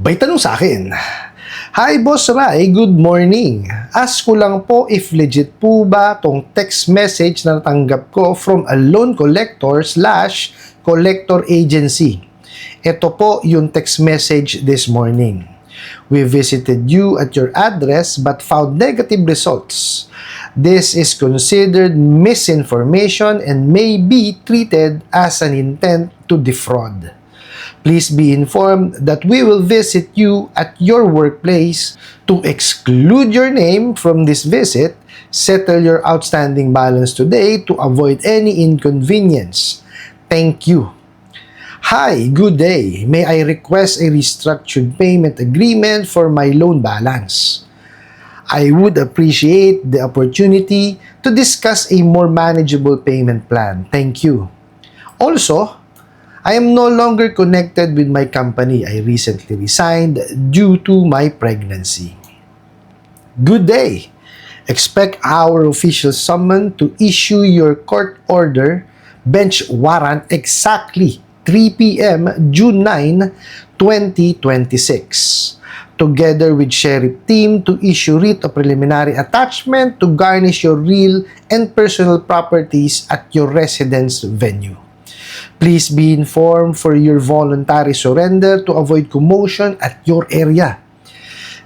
May tanong sa akin, "Hi Boss Rai, good morning. Ask ko lang po if legit po ba tong text message na natanggap ko from a loan collector slash collector agency. Ito po yung text message this morning. We visited you at your address but found negative results. This is considered misinformation and may be treated as an intent to defraud. Please be informed that we will visit you at your workplace to exclude your name from this visit. Settle your outstanding balance today to avoid any inconvenience. Thank you. Hi, good day. May I request a restructured payment agreement for my loan balance? I would appreciate the opportunity to discuss a more manageable payment plan. Thank you. Also, I am no longer connected with my company. I recently resigned due to my pregnancy. Good day. Expect our official summon to issue your court order bench warrant exactly 3 p.m. June 9, 2026. Together with sheriff team to issue writ of preliminary attachment to garnish your real and personal properties at your residence venue. Please be informed for your voluntary surrender to avoid commotion at your area.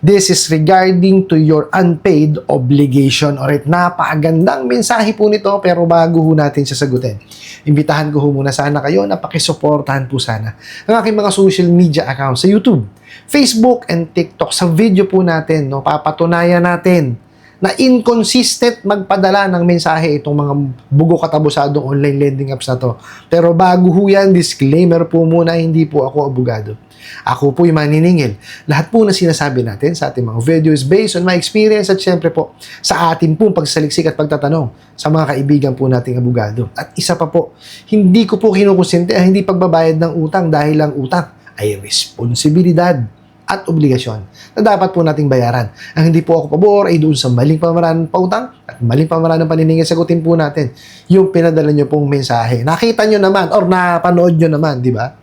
This is regarding to your unpaid obligation. Alright, napakagandang mensahe po nito, pero bago ho natin sasagutin, imbitahan ko ho muna sana kayo na pakisuportahan po sana ang aking mga social media accounts sa YouTube, Facebook, and TikTok. Sa video po natin, no, papatunayan natin na inconsistent magpadala ng mensahe itong mga bugo katabusadong online lending apps na to. Pero bago ho yan, disclaimer po muna, hindi po ako abogado. Ako po yung maniningil. Lahat po na sinasabi natin sa ating mga video is based on my experience at syempre po sa ating pong pagsaliksik at pagtatanong sa mga kaibigan po nating abogado. At isa pa po, hindi ko po kinukonsente ang hindi pagbabayad ng utang dahil ang utang ay responsibilidad at obligasyon na dapat po nating bayaran. Ang hindi po ako pabor ay doon sa maling pamamaraan ng pautang at maling pamamaraan ng paniningil. Sagutin po natin yung pinadala nyo pong mensahe. Nakita nyo naman or napanood nyo naman, di ba?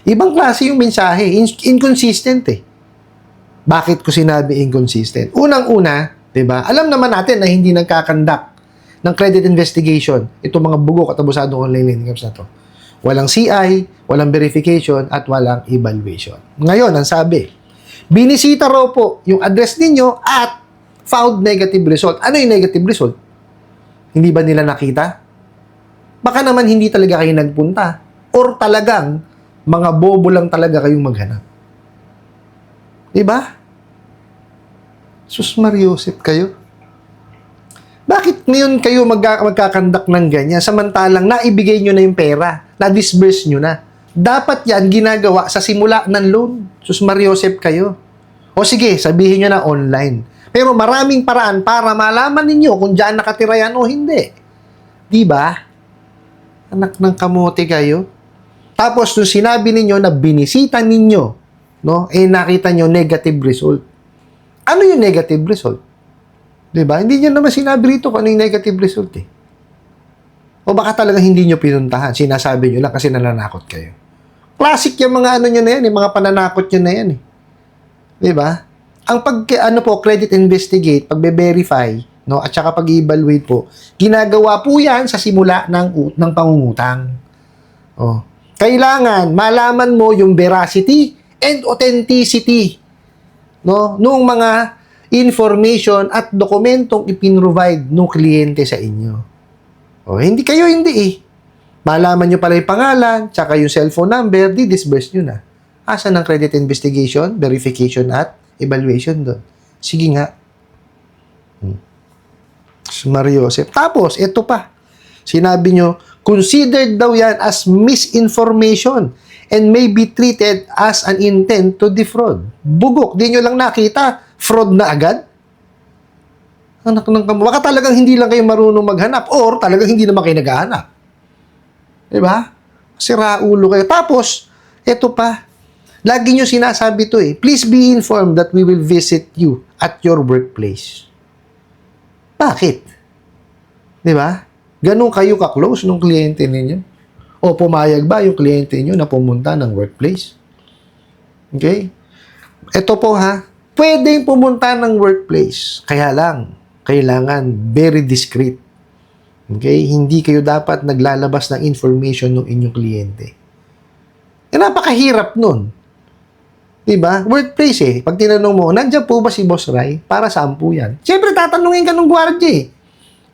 Ibang klase yung mensahe. Inconsistent eh. Bakit ko sinabi inconsistent? Unang-una, di ba? Alam naman natin na hindi nagkakandak ng credit investigation itong mga bugo katabusadong online lending apps na to. Walang CI, walang verification, at walang evaluation. Ngayon, ang sabi, binisita raw po yung address ninyo at found negative result. Ano yung negative result? Hindi ba nila nakita? Baka naman hindi talaga kayo nagpunta. Or talagang, mga bobo lang talaga kayong maghanap. Diba? Sus Mariosep kayo. Bakit ngayon kayo magkakandak ng ganyan samantalang naibigay nyo na yung pera, na-disburse nyo na? Dapat yan ginagawa sa simula ng loan. Sus Mariosep kayo. O sige, sabihin nyo na online. Pero maraming paraan para malaman ninyo kung dyan nakatira yan o hindi. Diba? Anak ng kamote kayo. Tapos, nung sinabi ninyo na binisita ninyo, no, nakita nyo negative result. Ano yung negative result? Diba? Hindi nyo naman sinabi rito kung ano yung negative result eh. O baka talaga hindi nyo pinuntahan. Sinasabi nyo lang kasi nananakot kayo. Classic yung mga ano nyo na yan, mga pananakot nyo na yan eh. Diba? Ang credit investigate, pagbe-verify, no, at saka pag-evaluate po, ginagawa po yan sa simula ng pangungutang. Oh. Kailangan malaman mo yung veracity and authenticity, no, nung mga information at dokumentong ipinrovide ng kliyente sa inyo. O, hindi eh. Malaman nyo pala yung pangalan, tsaka yung cellphone number, di-disburse nyo na. Asan ang credit investigation, verification, at evaluation doon? Sige nga. Mariosep. Tapos, ito pa. Sinabi nyo, considered daw yan as misinformation and may be treated as an intent to defraud. Bugok, di nyo lang nakita, fraud na agad? Anak ng kamo. Baka talagang hindi lang kayo marunong maghanap or talagang hindi naman kayo naghahanap. Diba? Sira ulo kayo. Tapos, eto pa. Lagi nyo sinasabi to eh. Please be informed that we will visit you at your workplace. Bakit? Diba? Ganun kayo ka-close nung kliyente ninyo? O pumayag ba yung kliyente nyo na pumunta ng workplace? Okay? Ito po ha, pwedeng pumunta ng workplace. Kaya lang, kailangan very discreet. Okay? Hindi kayo dapat naglalabas ng information ng inyong kliyente. Napakahirap nun. Diba? Workplace eh. Pag tinanong mo, nandiyan po ba si Boss Ray? Para saan po yan? Siyempre, tatanungin ka ng gwardiya eh.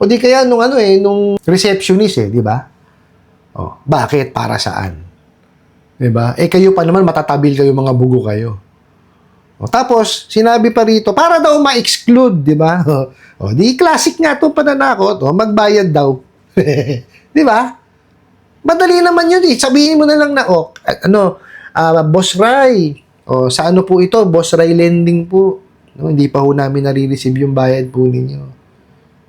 O di kaya nung receptionist eh, di ba? Oh, bakit? Para saan? Di ba? Eh kayo pa naman matatabil kayo, mga bugo kayo. O, tapos, sinabi pa rito, para daw ma-exclude, di ba? O, di classic nga itong pananakot, o, magbayad daw. Di ba? Madali naman yun eh. Sabihin mo na lang na, Boss Ray, o, sa ano po ito? Boss Ray Lending po. No, hindi pa ho namin nare-receive yung bayad po ninyo.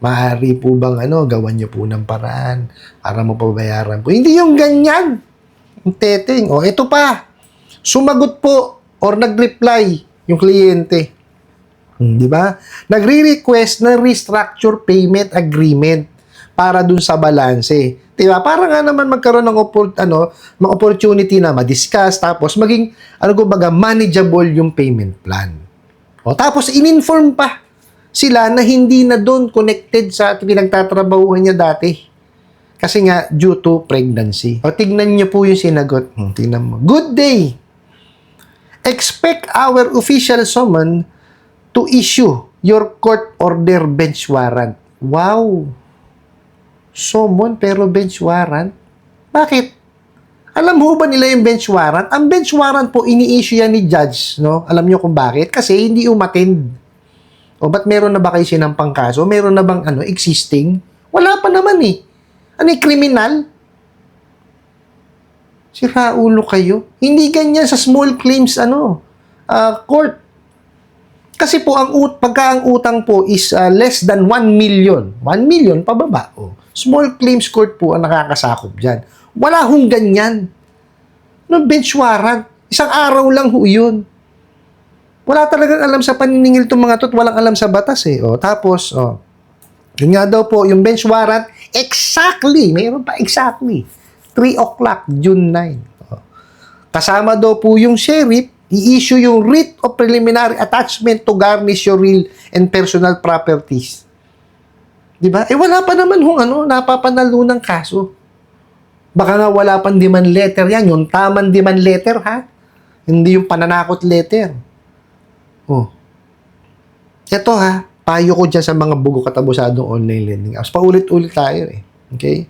Maaari po bang, gawan nyo po ng paraan para mapabayaran po. Hindi yung ganyan. Yung teteng. O, ito pa. Sumagot po or nag-reply yung kliyente. Di ba? Nagre-request ng restructure payment agreement para dun sa balanse. Di ba? Para nga naman magkaroon ng opportunity na ma-discuss tapos maging manageable yung payment plan. O tapos in-inform pa sila na hindi na doon connected sa pinagtatrabahuhan niya dati. Kasi nga due to pregnancy. O tignan niyo po yung sinagot. Tignan mo. Good day. Expect our official summon to issue your court order bench warrant. Wow! Summon pero bench warrant? Bakit? Alam mo ba nila yung bench warrant? Ang bench warrant po, ini-issue yan ni judge, no? Alam nyo kung bakit? Kasi hindi umattend. O ba't meron na ba kayo sinampang kaso? Meron na bang existing? Wala pa naman eh. Kriminal? Sira ulo kayo. Hindi ganyan sa small claims court. Kasi po pagka ang utang po is less than 1 million. 1 million pababa. Small claims court po ang nakakasakop diyan. Wala hong ganyan. Bench warrant. Isang araw lang ho 'yun. Wala talagang alam sa paniningil itong mga to, walang alam sa batas eh. Tapos yun nga daw po yung bench warrant exactly, mayroon pa exactly 3 o'clock, June 9. Kasama daw po yung sheriff, i-issue yung writ of preliminary attachment to garnish your real and personal properties. Diba? Wala pa naman napapanalo ng kaso. Baka nga wala pang demand letter yan. Yung tamang demand letter, ha? Hindi yung pananakot letter. Ito, ha? Payo ko dyan sa mga bugo katabusadong online lending apps. Paulit-ulit tayo, eh. Okay?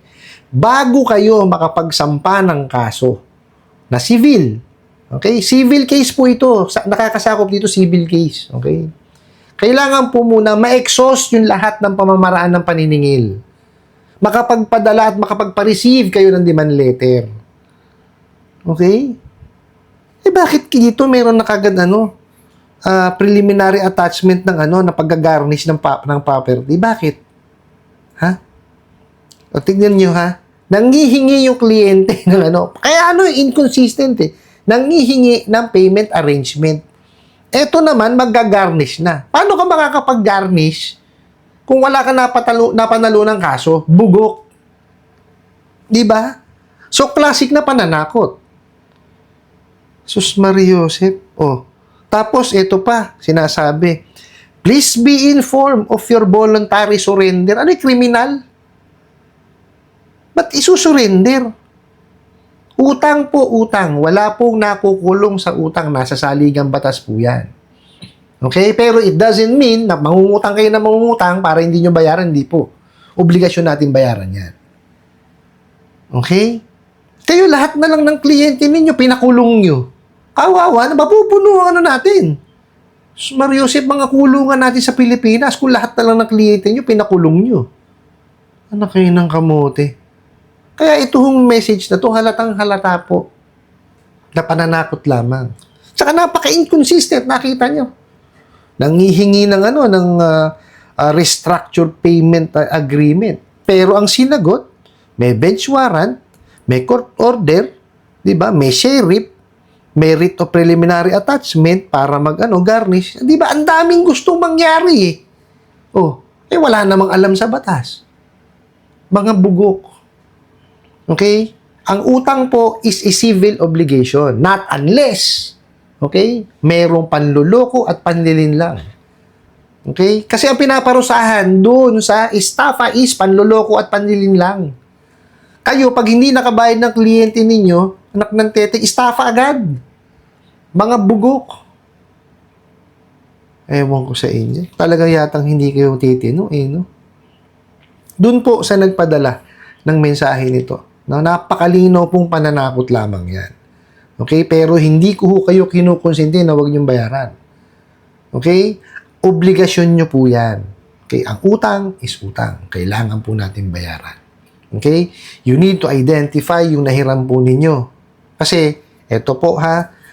Bago kayo makapagsampa ng kaso na civil, okay? Civil case po ito. Nakakasakop dito civil case, okay? Kailangan po muna ma-exhaust yung lahat ng pamamaraan ng paniningil. Makapagpadala at makapagpa-receive kayo ng demand letter. Okay? Bakit dito meron na kagad preliminary attachment ng na paggagarnish ng property? Bakit? Ha? O tignan nyo ha. Nanghihingi yung kliyente ng Kaya inconsistent eh. Nanghihingi ng payment arrangement. Eto naman, magga-garnish na. Paano ka makakapag-garnish kung wala ka napanalo ng kaso? Bugok. Diba? So, classic na pananakot. Sus Maria Joseph. Tapos, ito pa, sinasabi, please be informed of your voluntary surrender. Kriminal? Ba't isusurrender? Utang po, utang. Wala pong nakukulong sa utang. Nasa saligang batas po yan. Okay? Pero it doesn't mean na mangungutang kayo na mangungutang para hindi nyo bayaran. Hindi po. Obligasyon natin bayaran yan. Okay? Kayo lahat na lang ng kliyente ninyo, pinakulong nyo. Kawawa, mapupuno ang natin. Mariosep, mga kulungan natin sa Pilipinas, kung lahat na lang ng kliyente nyo, pinakulong nyo. Kayo ng kamote. Kaya itong message na ito, halatang halata po na pananakot lamang. Tsaka napaka-inconsistent, nakita nyo. Nanghihingi ng restructure payment agreement. Pero ang sinagot, may bench warrant, may court order, di ba? May sheriff, may writ of preliminary attachment para garnish. Di ba? Ang daming gustong mangyari eh. Wala namang alam sa batas. Mga bugok. Okay? Ang utang po is a civil obligation, not unless. Okay? Merong panluloko at panlilin lang. Okay? Kasi ang pinaparusahan doon sa estafa is panluloko at panlilin lang. Kayo, pag hindi nakabayad ng kliyente ninyo, anak ng tete, estafa agad. Mga bugok. Ewan ko sa inyo. Talagang yatang hindi kayo titino, no? Doon po sa nagpadala ng mensahe nito. No? Napakalinaw pong pananakot lamang yan. Okay? Pero hindi ko kayo kinukonsinti na huwag niyong bayaran. Okay? Obligasyon nyo po yan. Okay? Ang utang is utang. Kailangan po natin bayaran. Okay? You need to identify yung nahiram po ninyo. Kasi, eto po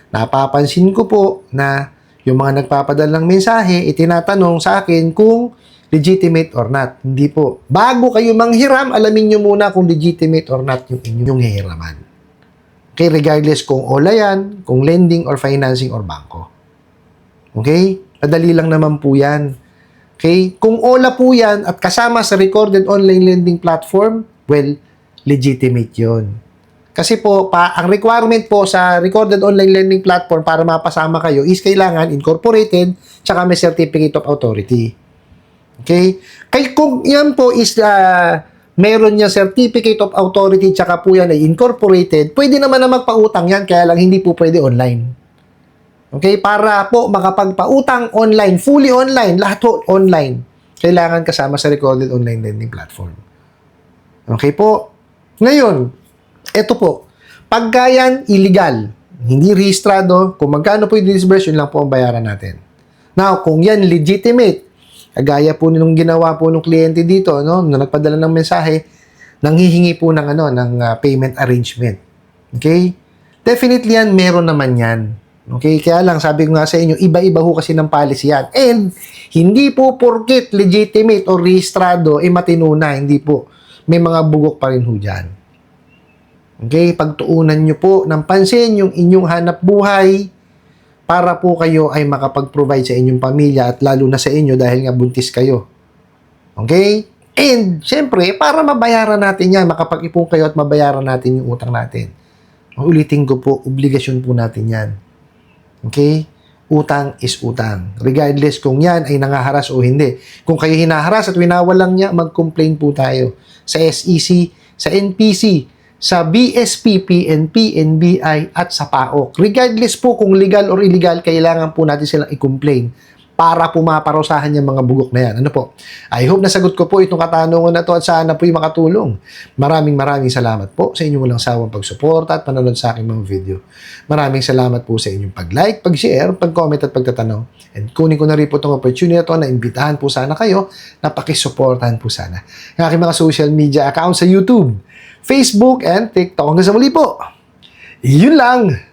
napapansin ko po na yung mga nagpapadala ng mensahe, itinatanong sa akin kung legitimate or not. Hindi po. Bago kayo manghiram, alamin nyo muna kung legitimate or not yung inyong hihiraman. Okay? Regardless kung OLA yan, kung lending or financing or bangko. Okay? Madali lang naman po yan. Okay? Kung OLA po yan at kasama sa recorded online lending platform, well, legitimate yon. Kasi po, ang requirement po sa recorded online lending platform para mapasama kayo is kailangan incorporated tsaka may certificate of authority. Okay? Kaya kung yan po is meron niya certificate of authority tsaka po yan ay incorporated, pwede naman na magpautang yan, kaya lang hindi po pwede online. Okay? Para po makapagpautang online, fully online, lahat po online, kailangan kasama sa recorded online lending platform. Okay po? Ngayon, eto po, pagka yan illegal, hindi rehistrado, kung magkano po yung disburse, yun lang po ang bayaran natin. Now, kung yan legitimate, kagaya po nung ginawa po ng kliyente dito, no, na nagpadala ng mensahe, nanghihingi po ng payment arrangement. Okay? Definitely yan, meron naman yan. Okay, kaya lang sabi ko nga sa inyo, iba-iba ho kasi ng policy yan. And hindi po porket legitimate o rehistrado, matino na, hindi po. May mga bugok pa rin ho dyan. Okay, pagtuunan nyo po ng pansin yung inyong hanap buhay para po kayo ay makapag-provide sa inyong pamilya at lalo na sa inyo dahil nga buntis kayo. Okay? And, syempre, para mabayaran natin yan, makapag-ipon kayo at mabayaran natin yung utang natin. Ulitin ko po, obligasyon po natin yan. Okay? Utang is utang. Regardless kung yan ay nangaharas o hindi. Kung kayo hinaharas at winawalang niya, mag-complain po tayo sa SEC, sa NPC, sa BSP, PNP, NBI, at sa PAOK. Regardless po kung legal or illegal, kailangan po natin silang i-complain para pumaparusahan yung mga bugok na yan. Ano po? I hope nasagot ko po itong katanungan na to at sana po'y makatulong. Maraming salamat po sa inyong walang sawang pagsuporta at panonood sa aking mga video. Maraming salamat po sa inyong pag-like, pag-share, pag-comment at pagtatanong. And kunin ko na rin po itong opportunity na to na imbitahan po sana kayo na pakisuportahan po sana ang aking mga social media accounts sa YouTube, Facebook, and TikTok. Hanggang sa muli po. Yun lang!